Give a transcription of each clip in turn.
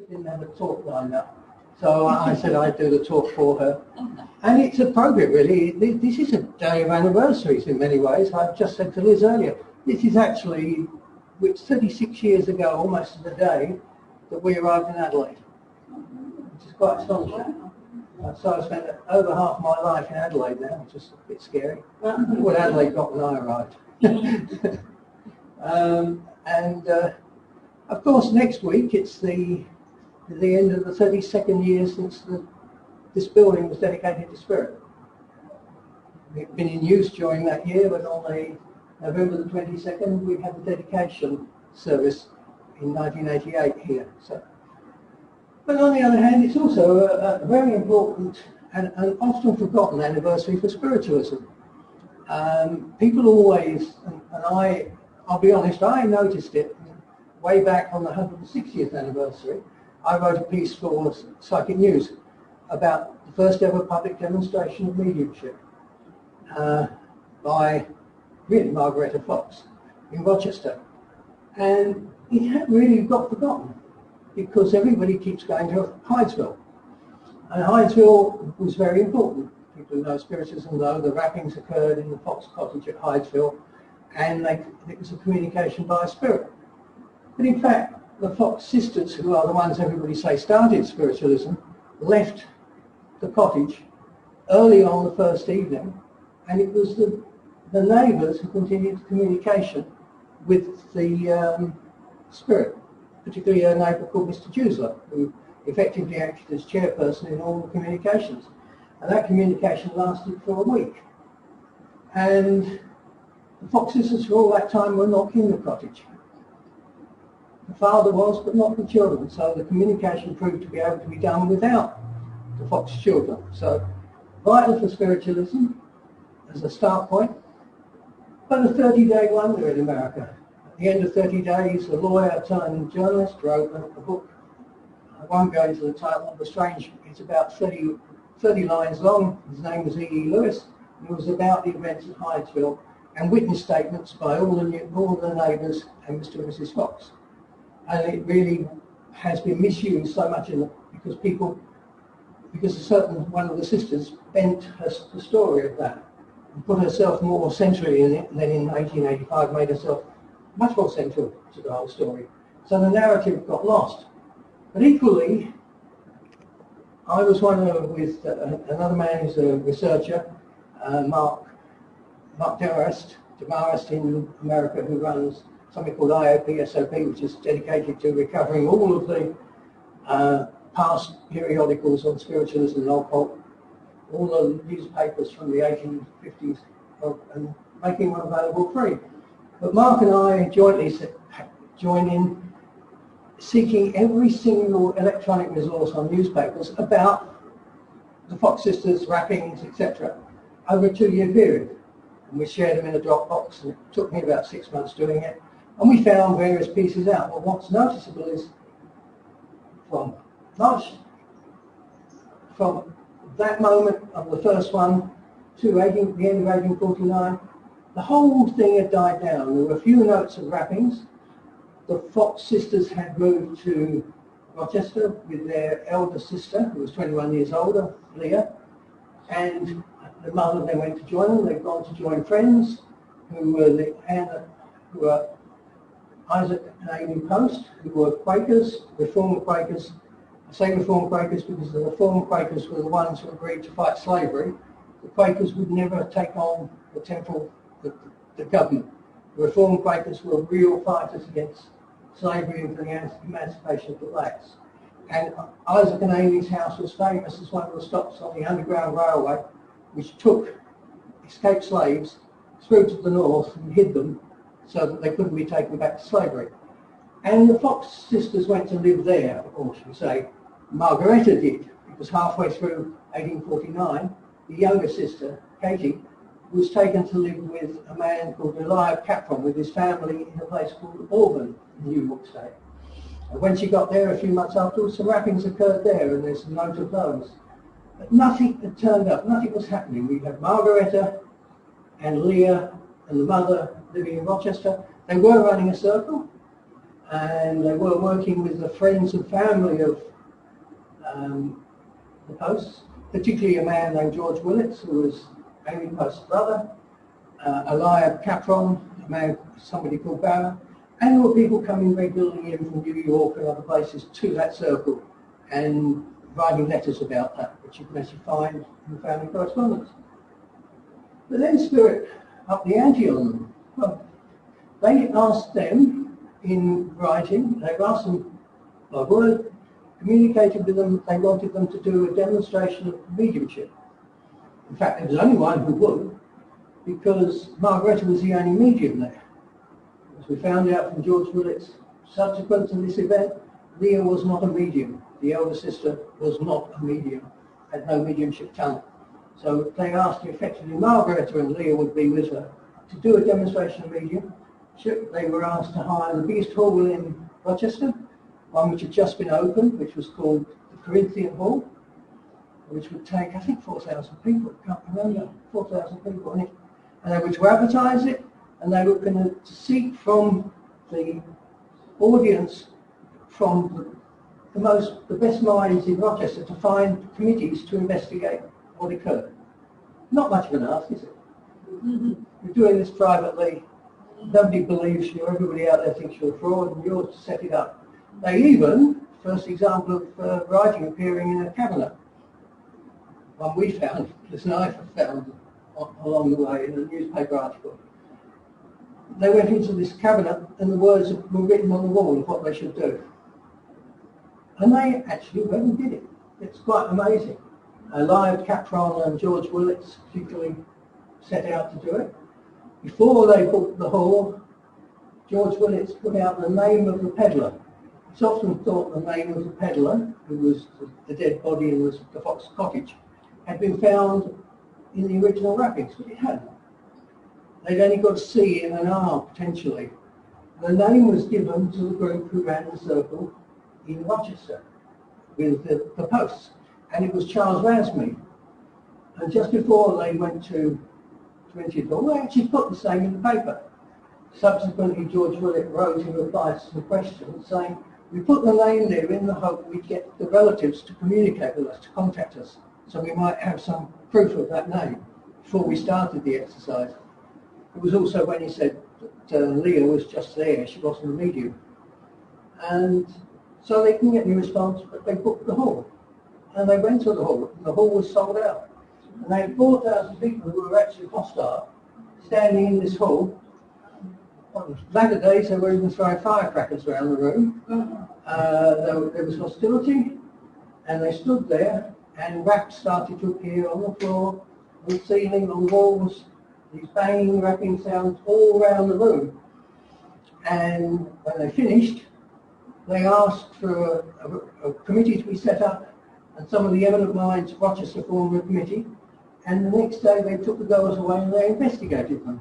didn't have a talk lined up. So I said I'd do the talk for her. And it's appropriate, really. This is a day of anniversaries in many ways. I've just said to Liz earlier, this is actually, it's 36 years ago, almost to the day, that we arrived in Adelaide, which is quite astonishing. So I spent over half my life in Adelaide now, which is a bit scary. What Adelaide got when I arrived. Of course, next week it's the end of the 32nd year since this building was dedicated to Spirit. It's been in use during that year, but on November the 22nd we had the dedication service in 1988 here. So, but on the other hand, it's also a very important and often forgotten anniversary for spiritualism. People always, and I'll be honest, I noticed it way back on the 160th anniversary. I wrote a piece for Psychic News about the first ever public demonstration of mediumship by really Margaretta Fox in Rochester. And it had really got forgotten because everybody keeps going to Hydesville. And Hydesville was very important. People who know spiritism know the rappings occurred in the Fox cottage at Hydesville, and it was a communication by spirit. But in fact, the Fox sisters, who are the ones everybody say started spiritualism, left the cottage early on the first evening, and it was the neighbours who continued the communication with the spirit, particularly a neighbour called Mr. Jusler, who effectively acted as chairperson in all the communications. And that communication lasted for a week. And the Fox sisters for all that time were not in the cottage. The father was, but not the children. So the communication proved to be able to be done without the Fox children. So vital for spiritualism as a start point, but a 30-day wonder in America. At the end of 30 days, a lawyer turned journalist wrote a book. I won't go into the title of the strange. It's about 30 lines long. His name was E.E. Lewis. It was about the events at Hydesville and witness statements by all the neighbours and Mr. and Mrs. Fox. And it really has been misused so much because a certain one of the sisters bent the story of that and put herself more centrally in it, and then in 1885 made herself much more central to the whole story. So the narrative got lost. But equally, I was with another man who's a researcher, Mark Demarest in America, who runs something called IOP-SOP, which is dedicated to recovering all of the past periodicals on spiritualism and occult, all the newspapers from the 1850s, and making one available free. But Mark and I jointly joined in seeking every single electronic resource on newspapers about the Fox sisters, rappings, etc., over a 2-year period. And we shared them in a Dropbox, and it took me about 6 months doing it. And we found various pieces out. But what's noticeable is from that moment of the first one to the end of 1849, the whole thing had died down. There were a few notes of rappings. The Fox sisters had moved to Rochester with their elder sister, who was 21 years older, Leah, and the mother then went to join them. They'd gone to join friends who were Isaac and Amy Post, who were Quakers, Reformed Quakers. I say Reformed Quakers because the Reformed Quakers were the ones who agreed to fight slavery. The Quakers would never take on the government. The Reformed Quakers were real fighters against slavery and for the emancipation of the blacks. And Isaac and Amy's house was famous as one of the stops on the Underground Railway, which took escaped slaves through to the north and hid them so that they couldn't be taken back to slavery. And the Fox sisters went to live there, or should we say, Margaretta did, because halfway through 1849, the younger sister, Katie, was taken to live with a man called Eliab Capron with his family in a place called Auburn in New York State. And when she got there a few months afterwards, some rappings occurred there, and there's a note of those. But nothing had turned up, nothing was happening. We had Margaretta and Leah and the mother living in Rochester. They were running a circle, and they were working with the friends and family of the Posts, particularly a man named George Willits, who was Amy Post's brother, Eliab Capron, somebody called Barrow, and there were people coming regularly in from New York and other places to that circle and writing letters about that, which you can actually find in the family correspondence. But then Spirit upped the ante on them. Well, they asked them in writing, they asked them by word, communicated with them, they wanted them to do a demonstration of mediumship. In fact, there was only one who would, because Margaretta was the only medium there. As we found out from George Willits, subsequent to this event, Leah was not a medium. The elder sister was not a medium, had no mediumship talent. So they asked effectively Margaretta and Leah would be with her to do a demonstration of mediumship. They were asked to hire the biggest hall in Rochester, one which had just been opened, which was called the Corinthian Hall, which would take, I think, 4,000 people. I can't remember, 4,000 people in it. And they were to advertise it, and they were going to seek from the audience, from the best minds in Rochester, to find committees to investigate what occurred. Not much of an ask, is it? You're doing this privately, nobody believes you, everybody out there thinks you're a fraud, and you're to set it up. They even, first example of writing appearing in a cabinet, one we found, this knife I found along the way in a newspaper article. They went into this cabinet and the words were written on the wall of what they should do. And they actually went and did it. It's quite amazing. Eliab Capron and George Willits particularly set out to do it. Before they booked the hall, George Willits put out the name of the peddler. It's often thought the name of the peddler, who was the dead body in the Fox cottage, had been found in the original wrappings, but it hadn't. They'd only got a C and an R, potentially. The name was given to the group who ran the circle in Rochester with the Posts, and it was Charles Rasme. And just before they went to Corinthian Hall, they actually put the same in the paper. Subsequently, George Willett wrote in reply to some questions saying, we put the name there in the hope we'd get the relatives to communicate with us, to contact us, so we might have some proof of that name before we started the exercise. It was also when he said that Leah was just there, she wasn't a medium. And so they didn't get any response, but they booked the hall. And they went to the hall, and the hall was sold out. And they had 4,000 people who were actually hostile, standing in this hall. On latter days, they were even throwing firecrackers around the room. There was hostility, and they stood there, and raps started to appear on the floor, on the ceiling, on the walls, these banging, rapping sounds all around the room. And when they finished, they asked for a committee to be set up, and some of the eminent minds of Rochester formed a committee, and the next day they took the goers away and they investigated them.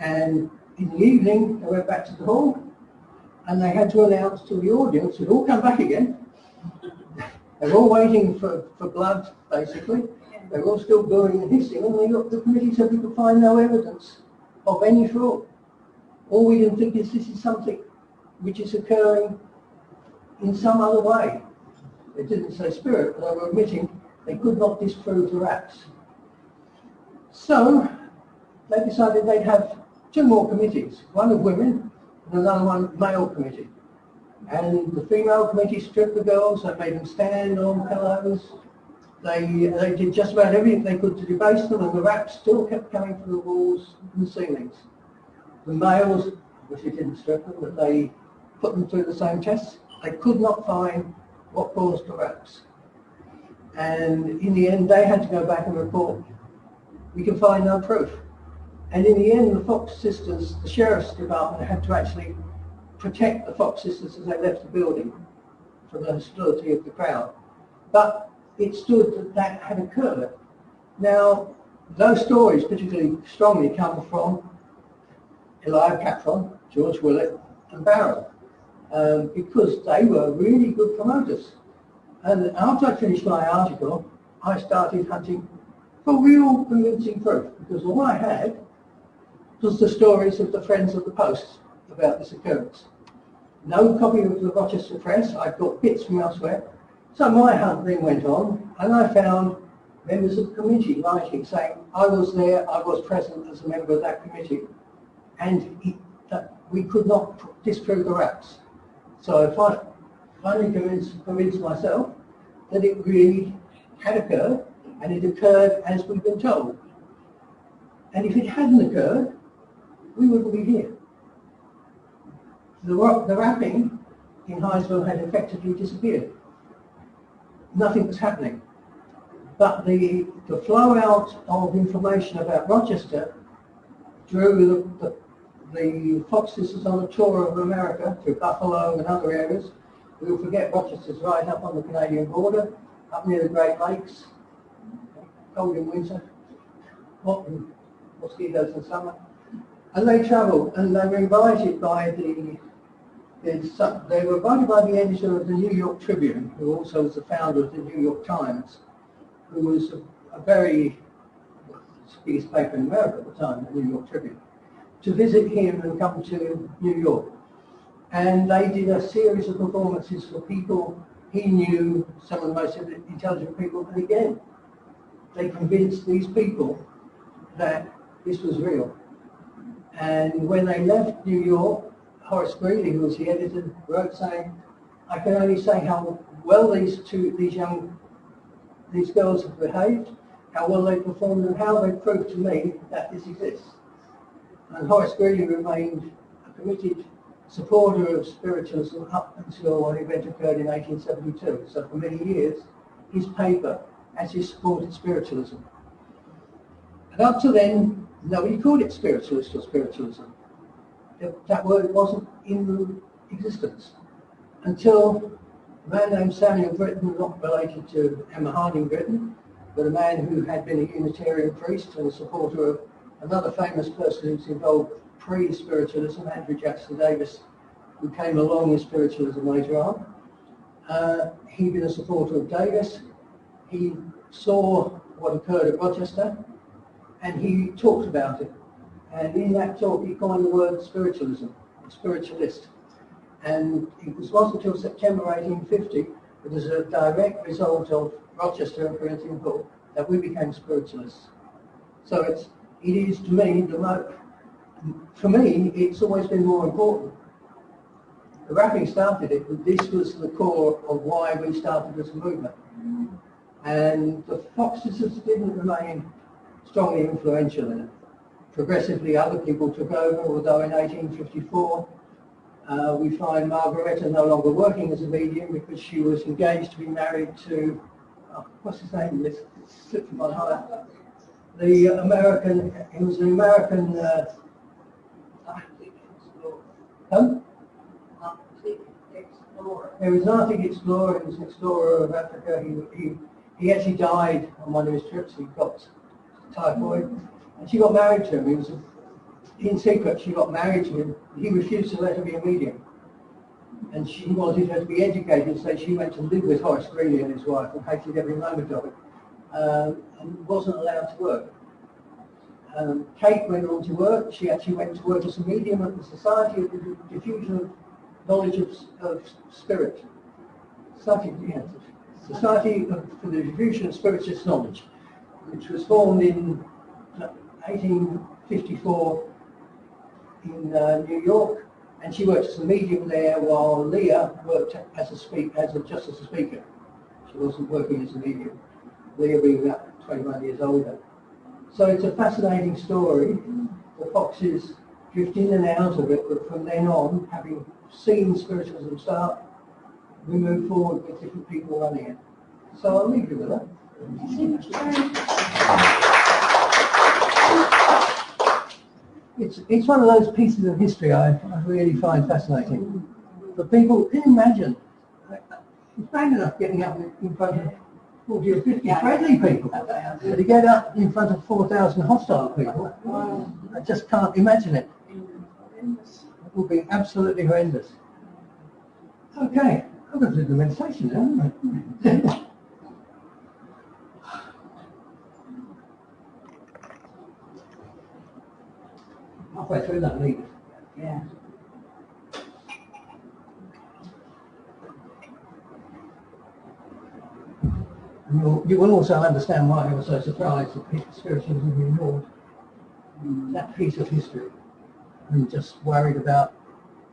And in the evening, they went back to the hall, and they had to announce to the audience, who'd all come back again. They were all waiting for blood, basically. They were all still booing and hissing, and the committee said we could find no evidence of any fraud. All we can think is this is something which is occurring in some other way. They didn't say spirit, but they were admitting they could not disprove the raps. So they decided they'd have two more committees, one of women and another one male committee. And the female committee stripped the girls, they made them stand on pillows. They did just about everything they could to debase them, and the raps still kept coming from the walls and the ceilings. The males, which they didn't strip them, but they put them through the same tests. They could not find what caused the raps. And in the end, they had to go back and report, we can find no proof. And in the end, the Fox sisters, the sheriff's department, had to actually protect the Fox sisters as they left the building from the hostility of the crowd. But it stood that that had occurred. Now, those stories particularly strongly come from Eliab Capron, George Willett and Barrow, because they were really good promoters. And after I finished my article, I started hunting for real convincing proof, because all I had was the stories of the friends of the Post about this occurrence. No copy of the Rochester Press. I got bits from elsewhere. So my hunt then went on, and I found members of the committee writing, saying, I was there, I was present as a member of that committee, and that we could not disprove the raps. So I finally convinced myself that it really had occurred, and it occurred as we've been told. And if it hadn't occurred, we wouldn't be here. The rapping in Hinesville had effectively disappeared. Nothing was happening. But the flow out of information about Rochester drew the Fox sisters on a tour of America through Buffalo and other areas. We'll forget Rochester's right up on the Canadian border, up near the Great Lakes, cold in winter, hot and mosquitoes in summer. And they travelled, and they were invited by the editor of the New York Tribune, who also was the founder of the New York Times, who was a very biggest paper in America at the time, the New York Tribune, to visit him and come to New York. And they did a series of performances for people he knew, some of the most intelligent people, and again, they convinced these people that this was real. And when they left New York, Horace Greeley, who was the editor, wrote saying, I can only say how well these girls have behaved, how well they performed, and how they proved to me that this exists. And Horace Greeley remained a committed supporter of spiritualism up until an event occurred in 1872. So for many years, his paper actually supported spiritualism. And up to then, nobody called it spiritualist or spiritualism. That word wasn't in existence until a man named Samuel Britton, not related to Emma Harding Britton, but a man who had been a Unitarian priest and a supporter of another famous person who's involved pre-spiritualism, Andrew Jackson Davis, who came along with spiritualism later on. He'd been a supporter of Davis. He saw what occurred at Rochester, and he talked about it. And in that talk, he coined the word spiritualism, spiritualist. And it wasn't until September 1850, that as a direct result of Rochester and Corinthian Hall, that we became spiritualists. So it is to me, for me, it's always been more important. The rapping started it, but this was the core of why we started as a movement. And the Fox sisters didn't remain strongly influential in it. Progressively, other people took over, although in 1854, we find Margaretta no longer working as a medium because she was engaged to be married to, what's his name? It slipped from my heart. He was an American, He was an Arctic explorer, he was an explorer of Africa. He actually died on one of his trips. He got typhoid. And she got married to him. He was in secret. She got married to him. He refused to let her be a medium. And she wanted her to be educated, so she went to live with Horace Greeley and his wife and hated every moment of it. And wasn't allowed to work. Kate went on to work. She actually went to work as a medium at the Society of the Diffusion of Knowledge of Spirit. Society for the Diffusion of Spirituous Knowledge, which was formed in 1854 in New York, and she worked as a medium there while Leah worked as a speaker. She wasn't working as a medium, Leah being about 21 years older. So it's a fascinating story. The Foxes drift in and out of it, but from then on, having seen spiritualism start, we move forward with different people running it. So I'll leave you with that. It's one of those pieces of history I really find fascinating. But people, can you imagine? It's bad enough getting up in front of 40 or 50 friendly people. But to get up in front of 4,000 hostile people, I just can't imagine it. It would be absolutely horrendous. Okay, I'm going to do the meditation now. Halfway through that lead. Yeah. And you will also understand why I was so surprised that spiritualism was ignored that piece of history and just worried about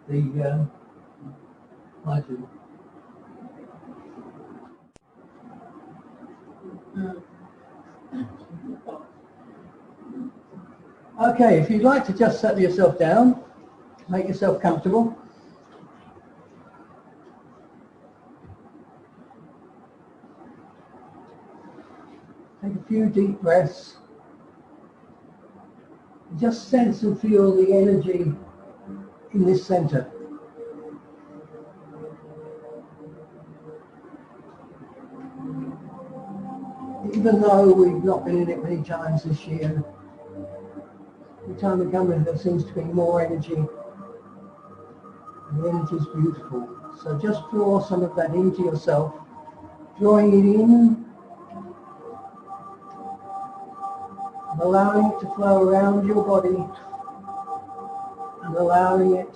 the hydrogen. Okay, if you'd like to just settle yourself down, make yourself comfortable. Take a few deep breaths. Just sense and feel the energy in this center. Even though we've not been in it many times this year, every time we come in there seems to be more energy. And the energy is beautiful. So just draw some of that into yourself, drawing it in, and allowing it to flow around your body, and allowing it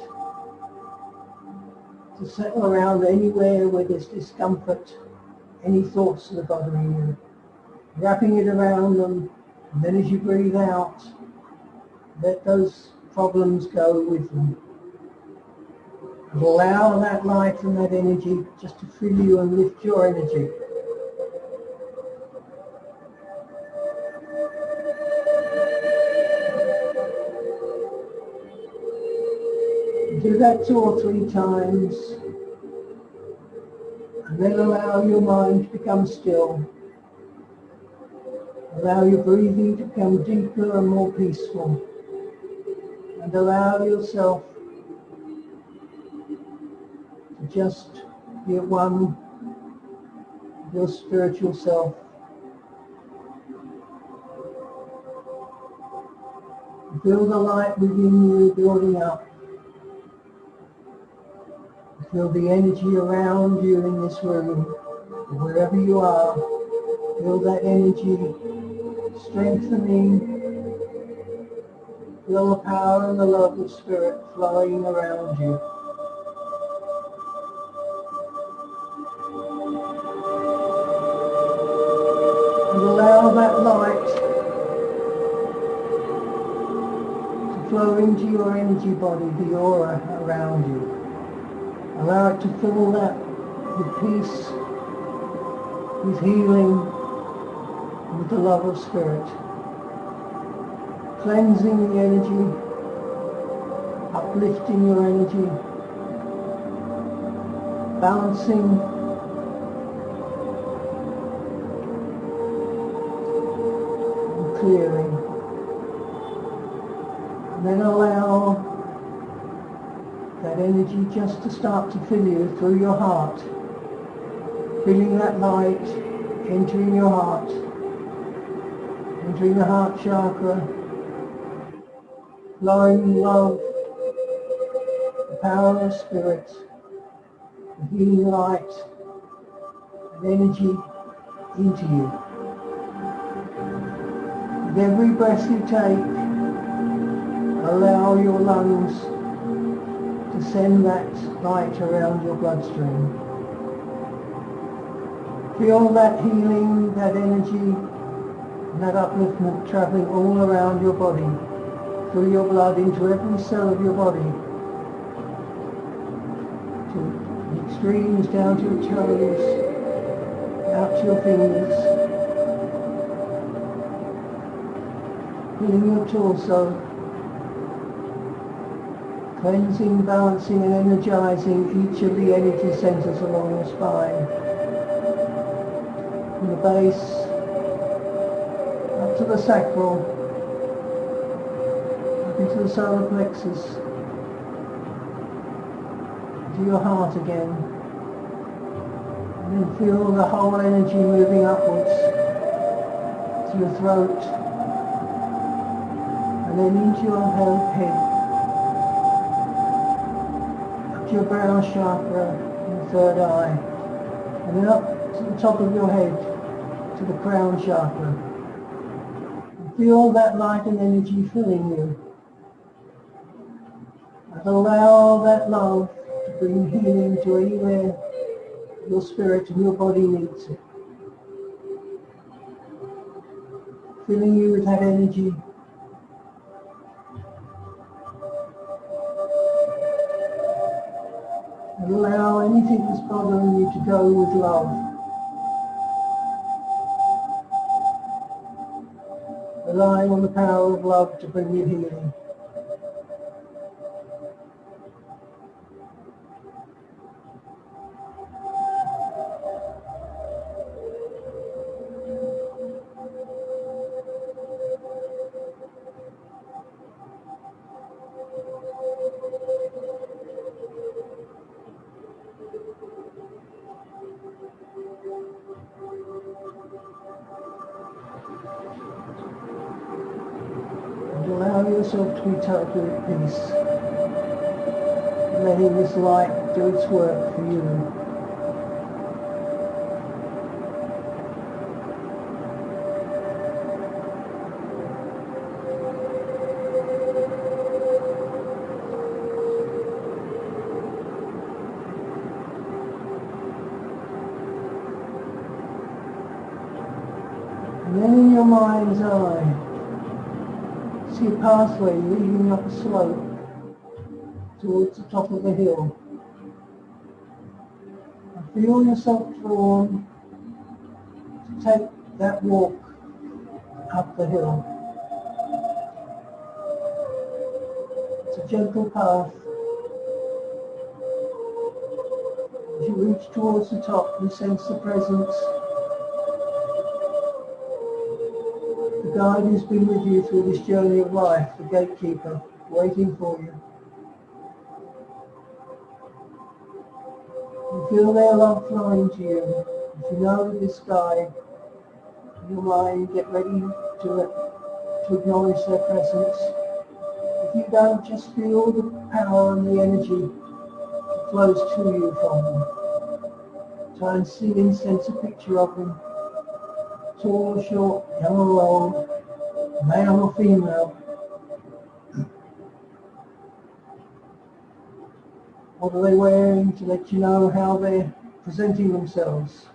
to settle around anywhere where there's discomfort, any thoughts that are bothering you. Wrapping it around them, and then as you breathe out, let those problems go with them. And allow that light and that energy just to fill you and lift your energy. Do that 2 or 3 times, and then allow your mind to become still. Allow your breathing to become deeper and more peaceful. And allow yourself to just be at one with your spiritual self. Feel the light within you building up. Feel the energy around you in this room, wherever you are. Feel that energy strengthening. Feel the power and the love of Spirit flowing around you. And allow that light to flow into your energy body, the aura around you. Allow it to fill that with peace, with healing, with the love of Spirit. Cleansing the energy, uplifting your energy, balancing, and clearing. And then allow that energy just to start to fill you through your heart, filling that light, entering your heart, entering the heart chakra, flowing love, the power of Spirit, the healing light, and energy into you. With every breath you take, allow your lungs to send that light around your bloodstream. Feel that healing, that energy, and that upliftment traveling all around your body, through your blood into every cell of your body, to the extremes, down to your toes, out to your fingers, filling your torso, cleansing, balancing and energizing each of the energy centers along your spine. From the base up to the sacral, up into the solar plexus, to your heart again. And then feel the whole energy moving upwards to your throat, and then into your head. To your brown chakra and the third eye, and then up to the top of your head to the crown chakra. And feel that light and energy filling you, and allow that love to bring healing to anywhere your spirit and your body needs it. filling you with that energy. And allow anything that's bothering you to go with love. Relying on the power of love to bring you healing. And allow yourself to be totally at peace. Letting this light do its work for you. And then in your mind's eye, see a pathway leading up a slope towards the top of the hill. And feel yourself drawn to take that walk up the hill. It's a gentle path. As you reach towards the top, you sense the presence. The guide who's been with you through this journey of life, the gatekeeper, waiting for you. You feel their love flowing to you. As you know this guide, in your mind, get ready to acknowledge their presence. If you don't, just feel the power and the energy that flows to you from them. Try and see and sense a picture of them. Tall or short, young or old, male or female. What are they wearing to let you know how they're presenting themselves?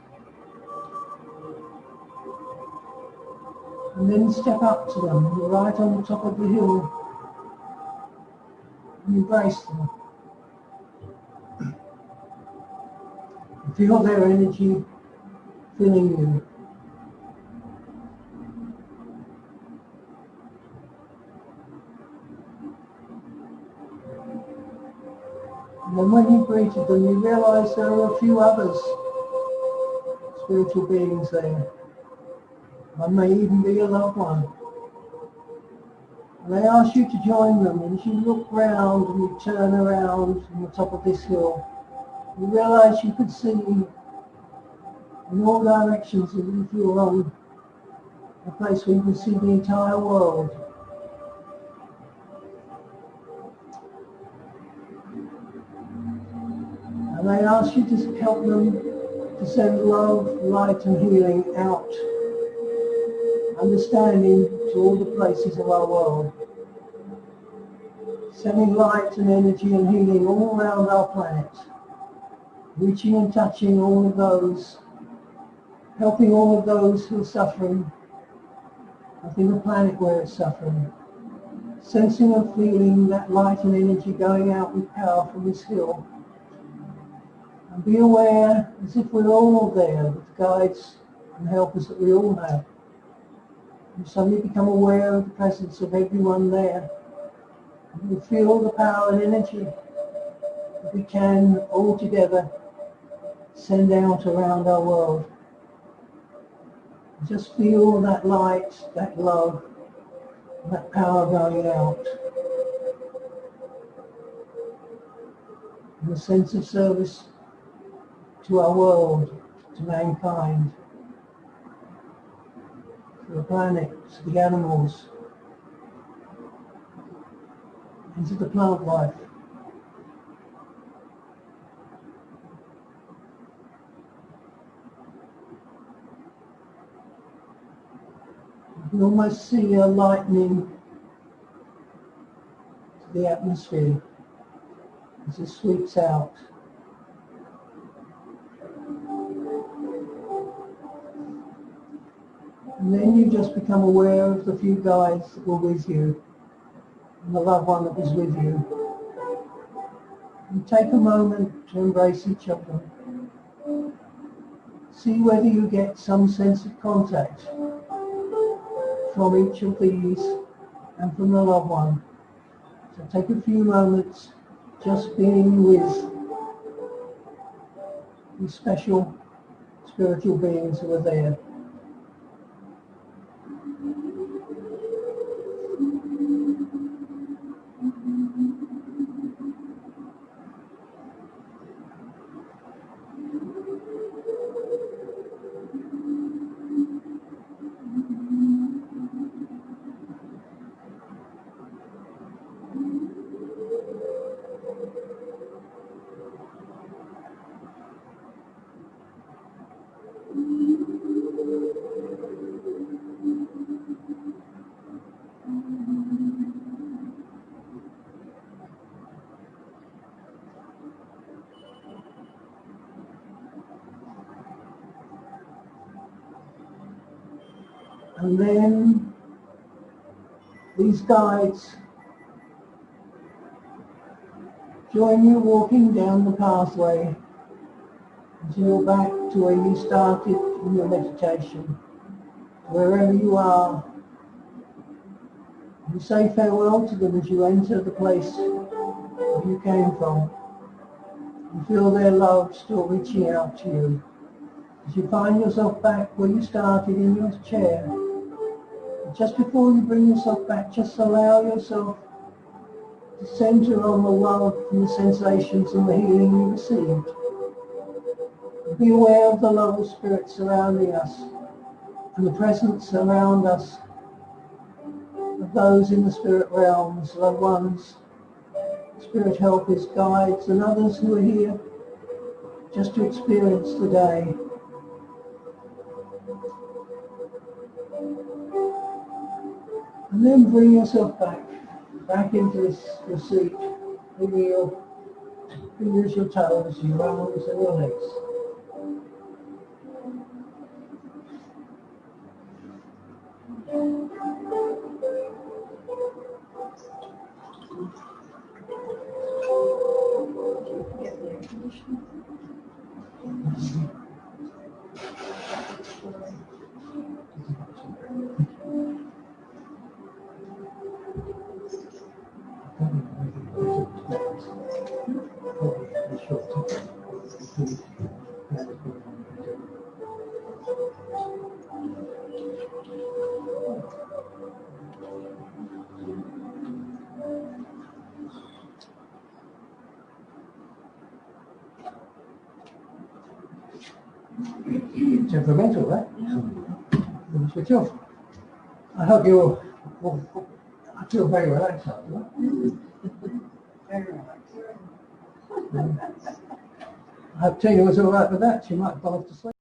And then step up to them. You're right on the top of the hill. And embrace them. And feel their energy filling you. And then when you greeted them, you realise there are a few others, spiritual beings there. One may even be a loved one. And they ask you to join them, and as you look round and you turn around on the top of this hill, you realise you could see in all directions as if you were on a place where you can see the entire world. And they ask you to help them to send love, light and healing out, understanding to all the places of our world. Sending light and energy and healing all around our planet, reaching and touching all of those, helping all of those who are suffering, helping the planet where it's suffering. Sensing and feeling that light and energy going out with power from this hill. And be aware, as if we're all there, with the guides and helpers that we all have. You suddenly become aware of the presence of everyone there. And you feel the power and energy that we can all together send out around our world. And just feel that light, that love, and that power going out. And a sense of service to our world, to mankind, to the planet, to the animals, and to the plant life. You can almost see a lightning to the atmosphere as it sweeps out. And then you just become aware of the few guides that were with you, and the loved one that was with you. And take a moment to embrace each of them. See whether you get some sense of contact from each of these and from the loved one. So take a few moments just being with these special spiritual beings who are there. And then these guides join you walking down the pathway until you're back to where you started in your meditation. Wherever you are, you say farewell to them as you enter the place where you came from. You feel their love still reaching out to you. As you find yourself back where you started in your chair, just before you bring yourself back, just allow yourself to center on the love and the sensations and the healing you received. Be aware of the love of spirit surrounding us and the presence around us of those in the spirit realms, loved ones, spirit helpers, guides, and others who are here just to experience the day. And then bring yourself back into your seat, bringing your fingers, your toes, your arms and your legs. Temperamental, right? Yeah. Switch off. I hope you're. I feel very relaxed after that. Very relaxed. I hope Tina was all right with that. She might have gone off to sleep.